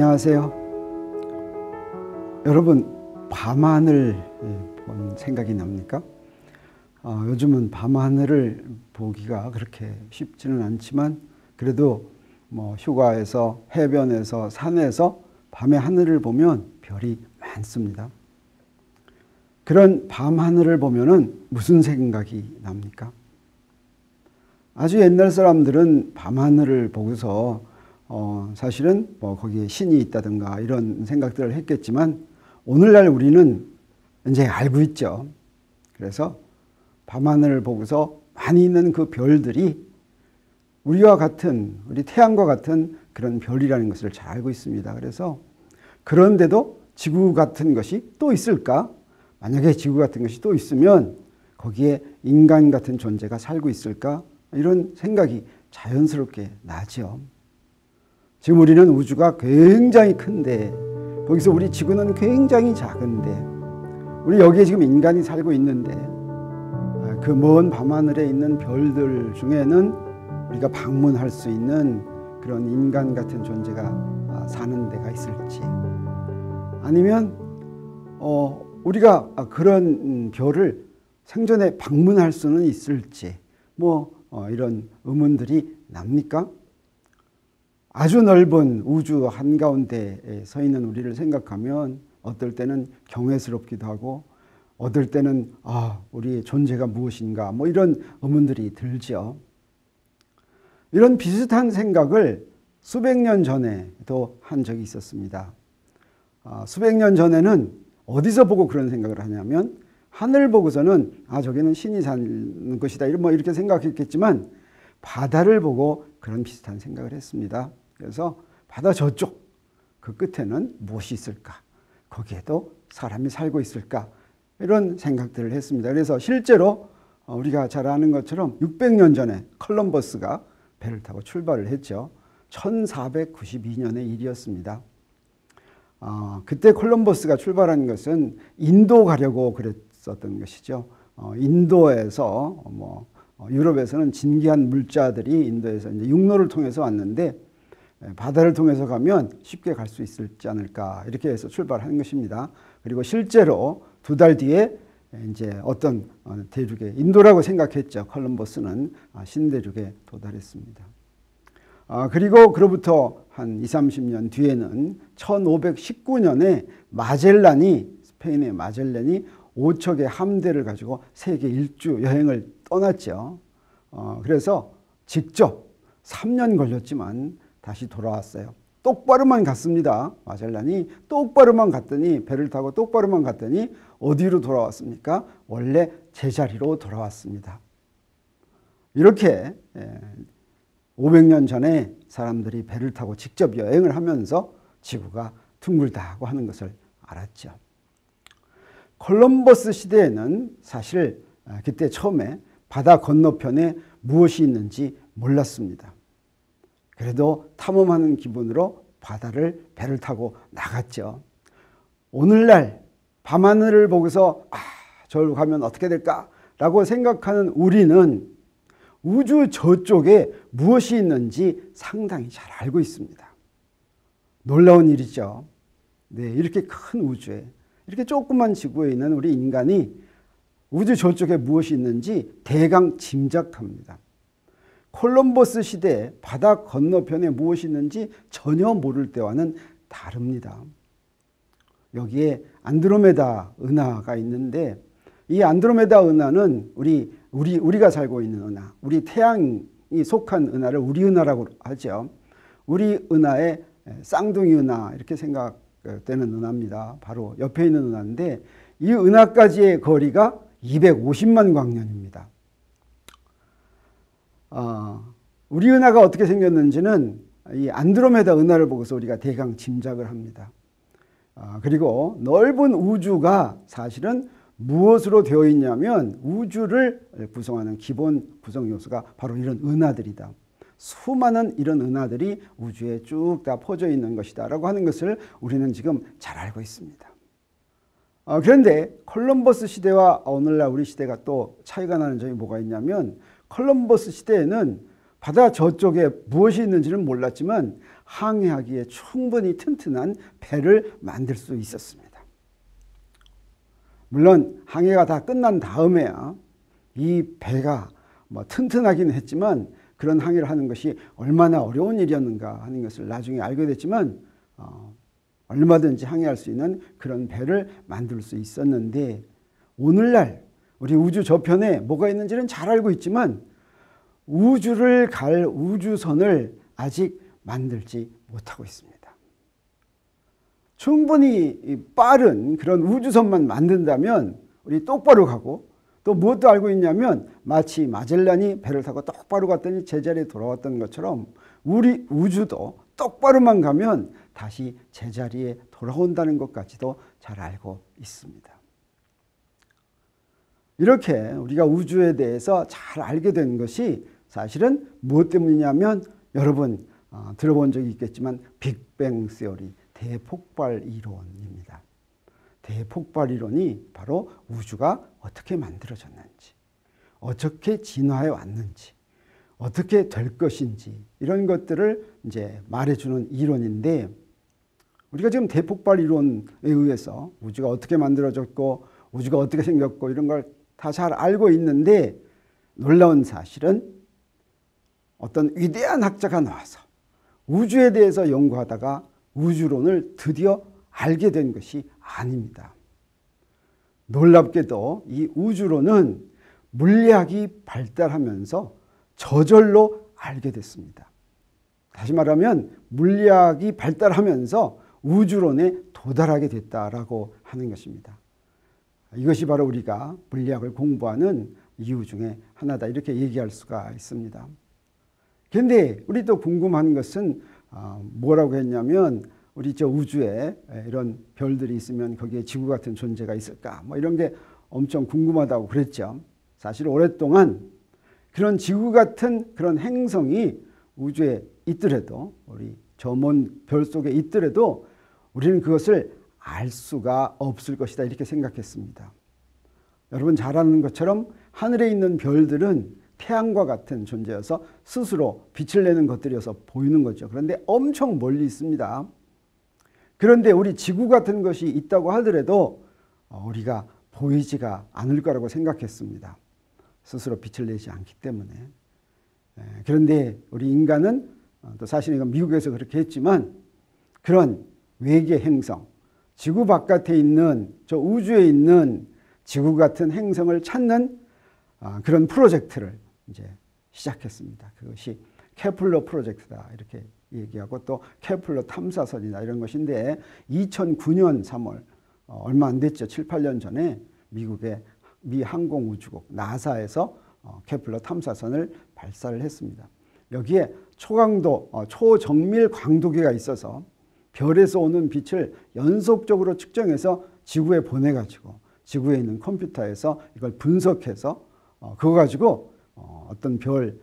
안녕하세요. 여러분, 밤하늘 본 생각이 납니까? 요즘은 밤하늘을 보기가 그렇게 쉽지는 않지만 그래도 휴가에서 해변에서 산에서 밤의 하늘을 보면 별이 많습니다. 그런 밤하늘을 보면은 무슨 생각이 납니까? 아주 옛날 사람들은 밤하늘을 보고서 사실은 거기에 신이 있다든가 이런 생각들을 했겠지만 오늘날 우리는 이제 알고 있죠. 그래서 밤하늘을 보고서 많이 있는 그 별들이 우리와 같은, 우리 태양과 같은 그런 별이라는 것을 잘 알고 있습니다. 그래서 그런데도 지구 같은 것이 또 있을까? 만약에 지구 같은 것이 또 있으면 거기에 인간 같은 존재가 살고 있을까? 이런 생각이 자연스럽게 나죠. 지금 우리는 우주가 굉장히 큰데 거기서 우리 지구는 굉장히 작은데 우리 여기에 지금 인간이 살고 있는데 그 먼 밤하늘에 있는 별들 중에는 우리가 방문할 수 있는 그런 인간 같은 존재가 사는 데가 있을지, 아니면 우리가 그런 별을 생전에 방문할 수는 있을지 이런 의문들이 납니까? 아주 넓은 우주 한가운데에 서 있는 우리를 생각하면 어떨 때는 경외스럽기도 하고 어떨 때는 우리의 존재가 무엇인가 이런 의문들이 들죠. 이런 비슷한 생각을 수백 년 전에도 한 적이 있었습니다. 수백 년 전에는 어디서 보고 그런 생각을 하냐면 하늘 보고서는 저기는 신이 사는 것이다 이렇게 생각했겠지만 바다를 보고 그런 비슷한 생각을 했습니다. 그래서 바다 저쪽 그 끝에는 무엇이 있을까? 거기에도 사람이 살고 있을까? 이런 생각들을 했습니다. 그래서 실제로 우리가 잘 아는 것처럼 600년 전에 콜럼버스가 배를 타고 출발을 했죠. 1492년의 일이었습니다. 그때 콜럼버스가 출발한 것은 인도 가려고 그랬었던 것이죠. 인도에서 유럽에서는 진귀한 물자들이 인도에서 이제 육로를 통해서 왔는데 바다를 통해서 가면 쉽게 갈 수 있을지 않을까 이렇게 해서 출발한 것입니다. 그리고 실제로 2달 뒤에 이제 어떤 대륙에 인도라고 생각했죠. 콜럼버스는 신대륙에 도달했습니다. 그리고 그로부터 한 20-30년 뒤에는 1519년에 마젤란이, 스페인의 마젤란이 5척의 함대를 가지고 세계 일주 여행을 떠났죠. 그래서 직접 3년 걸렸지만 다시 돌아왔어요. 똑바로만 갔습니다. 마젤란이 똑바로만 갔더니, 배를 타고 똑바로만 갔더니 어디로 돌아왔습니까? 원래 제자리로 돌아왔습니다. 이렇게 500년 전에 사람들이 배를 타고 직접 여행을 하면서 지구가 둥글다고 하는 것을 알았죠. 콜럼버스 시대에는 사실 그때 처음에 바다 건너편에 무엇이 있는지 몰랐습니다. 그래도 탐험하는 기분으로 배를 타고 나갔죠. 오늘날 밤하늘을 보고서 저기로 가면 어떻게 될까라고 생각하는 우리는 우주 저쪽에 무엇이 있는지 상당히 잘 알고 있습니다. 놀라운 일이죠. 네, 이렇게 큰 우주에, 이렇게 조그만 지구에 있는 우리 인간이 우주 저쪽에 무엇이 있는지 대강 짐작합니다. 콜럼버스 시대에 바다 건너편에 무엇이 있는지 전혀 모를 때와는 다릅니다. 여기에 안드로메다 은하가 있는데 이 안드로메다 은하는 우리가 살고 있는 은하, 우리 태양이 속한 은하를 우리 은하라고 하죠. 우리 은하의 쌍둥이 은하 이렇게 생각되는 은하입니다. 바로 옆에 있는 은하인데 이 은하까지의 거리가 250만 광년입니다. 우리 은하가 어떻게 생겼는지는 이 안드로메다 은하를 보고서 우리가 대강 짐작을 합니다. 그리고 넓은 우주가 사실은 무엇으로 되어 있냐면 우주를 구성하는 기본 구성 요소가 바로 이런 은하들이다. 수많은 이런 은하들이 우주에 쭉 다 퍼져 있는 것이다 라고 하는 것을 우리는 지금 잘 알고 있습니다. 그런데 콜럼버스 시대와 오늘날 우리 시대가 또 차이가 나는 점이 뭐가 있냐면 콜럼버스 시대에는 바다 저쪽에 무엇이 있는지는 몰랐지만 항해하기에 충분히 튼튼한 배를 만들 수 있었습니다. 물론 항해가 다 끝난 다음에야 이 배가 튼튼하긴 했지만 그런 항해를 하는 것이 얼마나 어려운 일이었는가 하는 것을 나중에 알게 됐지만 얼마든지 항해할 수 있는 그런 배를 만들 수 있었는데, 오늘날 우리 우주 저편에 뭐가 있는지는 잘 알고 있지만 우주를 갈 우주선을 아직 만들지 못하고 있습니다. 충분히 빠른 그런 우주선만 만든다면 우리 똑바로 가고, 또 무엇도 알고 있냐면 마치 마젤란이 배를 타고 똑바로 갔더니 제자리에 돌아왔던 것처럼 우리 우주도 똑바로만 가면 다시 제자리에 돌아온다는 것까지도 잘 알고 있습니다. 이렇게 우리가 우주에 대해서 잘 알게 된 것이 사실은 무엇 때문이냐면, 여러분 들어본 적이 있겠지만 빅뱅 시어리, 대폭발 이론입니다. 대폭발 이론이 바로 우주가 어떻게 만들어졌는지, 어떻게 진화해 왔는지, 어떻게 될 것인지 이런 것들을 이제 말해주는 이론인데, 우리가 지금 대폭발 이론에 의해서 우주가 어떻게 만들어졌고 우주가 어떻게 생겼고 이런 걸 다 잘 알고 있는데, 놀라운 사실은 어떤 위대한 학자가 나와서 우주에 대해서 연구하다가 우주론을 드디어 알게 된 것이 아닙니다. 놀랍게도 이 우주론은 물리학이 발달하면서 저절로 알게 됐습니다. 다시 말하면 물리학이 발달하면서 우주론에 도달하게 됐다라고 하는 것입니다. 이것이 바로 우리가 물리학을 공부하는 이유 중에 하나다, 이렇게 얘기할 수가 있습니다. 그런데 우리 또 궁금한 것은 뭐라고 했냐면, 우리 저 우주에 이런 별들이 있으면 거기에 지구 같은 존재가 있을까, 이런 게 엄청 궁금하다고 그랬죠. 사실 오랫동안 그런 지구 같은 그런 행성이 우주에 있더라도, 우리 저 먼 별 속에 있더라도 우리는 그것을 알 수가 없을 것이다, 이렇게 생각했습니다. 여러분 잘 아는 것처럼 하늘에 있는 별들은 태양과 같은 존재여서 스스로 빛을 내는 것들이어서 보이는 거죠. 그런데 엄청 멀리 있습니다. 그런데 우리 지구 같은 것이 있다고 하더라도 우리가 보이지가 않을 거라고 생각했습니다. 스스로 빛을 내지 않기 때문에. 그런데 우리 인간은 또 사실 이건 미국에서 그렇게 했지만, 그런 외계 행성, 지구 바깥에 있는 저 우주에 있는 지구 같은 행성을 찾는 그런 프로젝트를 이제 시작했습니다. 그것이 케플러 프로젝트다, 이렇게 얘기하고, 또 케플러 탐사선이다, 이런 것인데 2009년 3월 얼마 안 됐죠. 7, 8년 전에 미국의 미 항공우주국 나사에서 케플러 탐사선을 발사를 했습니다. 여기에 초강도, 초정밀 광도계가 있어서 별에서 오는 빛을 연속적으로 측정해서 지구에 보내가지고 지구에 있는 컴퓨터에서 이걸 분석해서 그거 가지고 어떤 별을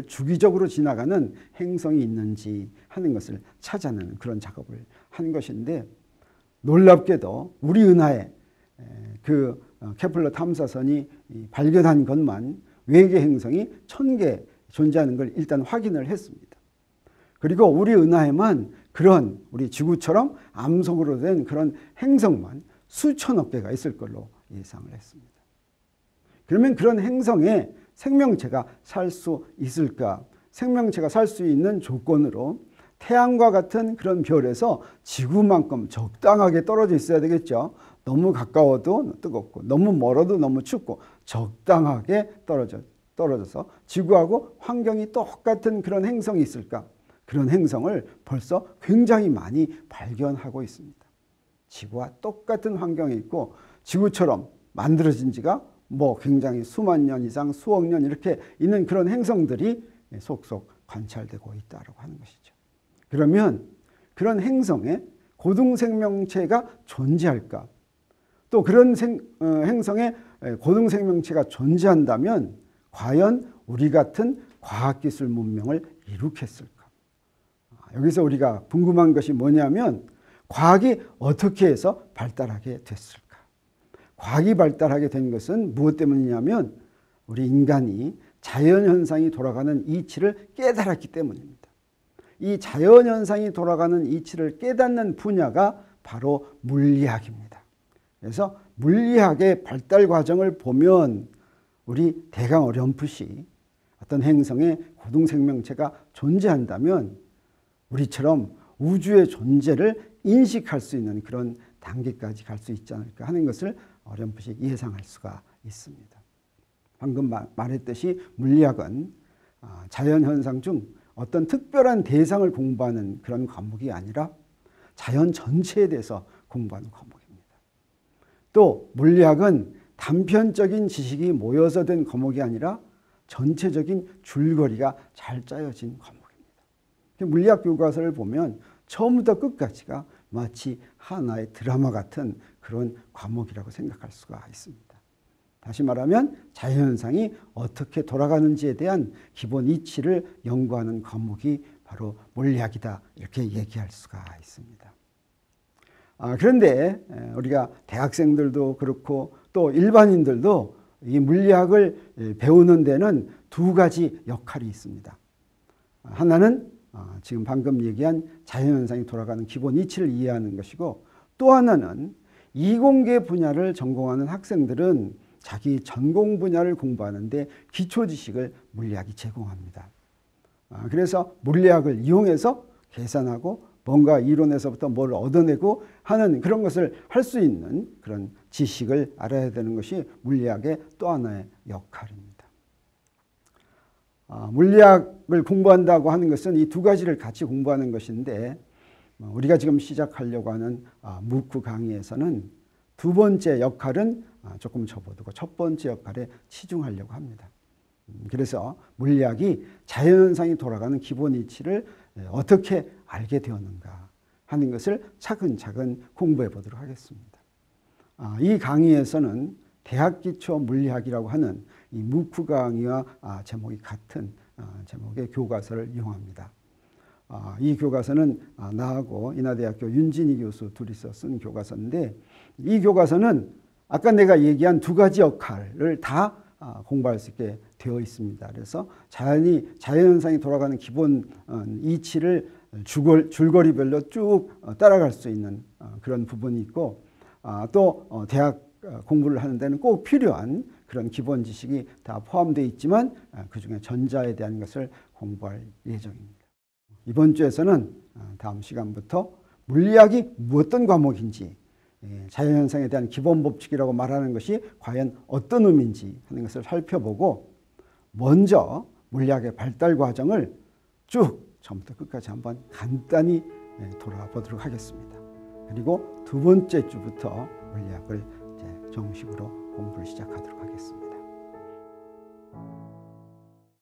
주기적으로 지나가는 행성이 있는지 하는 것을 찾아내는 그런 작업을 한 것인데, 놀랍게도 우리 은하에 그 케플러 탐사선이 발견한 것만 외계 행성이 1000개 존재하는 걸 일단 확인을 했습니다. 그리고 우리 은하에만 그런 우리 지구처럼 암석으로 된 그런 행성만 수천억 개가 있을 걸로 예상을 했습니다. 그러면 그런 행성에 생명체가 살 수 있을까? 생명체가 살 수 있는 조건으로 태양과 같은 그런 별에서 지구만큼 적당하게 떨어져 있어야 되겠죠. 너무 가까워도 뜨겁고 너무 멀어도 너무 춥고 적당하게 떨어져서 지구하고 환경이 똑같은 그런 행성이 있을까? 그런 행성을 벌써 굉장히 많이 발견하고 있습니다. 지구와 똑같은 환경에 있고 지구처럼 만들어진 지가 굉장히 수만 년 이상, 수억 년 이렇게 있는 그런 행성들이 속속 관찰되고 있다고 하는 것이죠. 그러면 그런 행성에 고등생명체가 존재할까? 또 그런 행성에 고등생명체가 존재한다면 과연 우리 같은 과학기술 문명을 이룩했을까? 여기서 우리가 궁금한 것이 뭐냐면, 과학이 어떻게 해서 발달하게 됐을까? 과학이 발달하게 된 것은 무엇 때문이냐면, 우리 인간이 자연현상이 돌아가는 이치를 깨달았기 때문입니다. 이 자연현상이 돌아가는 이치를 깨닫는 분야가 바로 물리학입니다. 그래서 물리학의 발달 과정을 보면 우리 대강 어렴풋이 어떤 행성에 고등생명체가 존재한다면 우리처럼 우주의 존재를 인식할 수 있는 그런 단계까지 갈 수 있지 않을까 하는 것을 어렴풋이 예상할 수가 있습니다. 방금 말했듯이 물리학은 자연현상 중 어떤 특별한 대상을 공부하는 그런 과목이 아니라 자연 전체에 대해서 공부하는 과목입니다. 또 물리학은 단편적인 지식이 모여서 된 과목이 아니라 전체적인 줄거리가 잘 짜여진 과목입니다. 물리학 교과서를 보면 처음부터 끝까지가 마치 하나의 드라마 같은 그런 과목이라고 생각할 수가 있습니다. 다시 말하면 자연현상이 어떻게 돌아가는지에 대한 기본 이치를 연구하는 과목이 바로 물리학이다, 이렇게 얘기할 수가 있습니다. 그런데 우리가 대학생들도 그렇고 또 일반인들도 이 물리학을 배우는 데는 두 가지 역할이 있습니다. 하나는 지금 방금 얘기한 자연현상이 돌아가는 기본 이치를 이해하는 것이고, 또 하나는 이공계 분야를 전공하는 학생들은 자기 전공 분야를 공부하는데 기초 지식을 물리학이 제공합니다. 그래서 물리학을 이용해서 계산하고 뭔가 이론에서부터 뭘 얻어내고 하는 그런 것을 할 수 있는 그런 지식을 알아야 되는 것이 물리학의 또 하나의 역할입니다. 물리학을 공부한다고 하는 것은 이 두 가지를 같이 공부하는 것인데, 우리가 지금 시작하려고 하는 무크 강의에서는 두 번째 역할은 조금 접어두고 첫 번째 역할에 치중하려고 합니다. 그래서 물리학이 자연현상이 돌아가는 기본 이치를 어떻게 알게 되었는가 하는 것을 차근차근 공부해 보도록 하겠습니다. 이 강의에서는 대학기초 물리학이라고 하는 이 무크 강의와 제목이 같은 제목의 교과서를 이용합니다. 이 교과서는 나하고 인하대학교 윤진희 교수 둘이서 쓴 교과서인데, 이 교과서는 아까 내가 얘기한 두 가지 역할을 다 공부할 수 있게 되어 있습니다. 그래서 자연현상이 돌아가는 기본 이치를 줄거리별로 쭉 따라갈 수 있는 그런 부분이 있고, 또 대학 공부를 하는 데는 꼭 필요한 그런 기본 지식이 다 포함되어 있지만 그중에 전자에 대한 것을 공부할 예정입니다. 이번 주에서는 다음 시간부터 물리학이 어떤 과목인지, 자연현상에 대한 기본 법칙이라고 말하는 것이 과연 어떤 의미인지 하는 것을 살펴보고, 먼저 물리학의 발달 과정을 쭉 처음부터 끝까지 한번 간단히 돌아보도록 하겠습니다. 그리고 두 번째 주부터 물리학을 이제 정식으로 공부를 시작하도록 하겠습니다.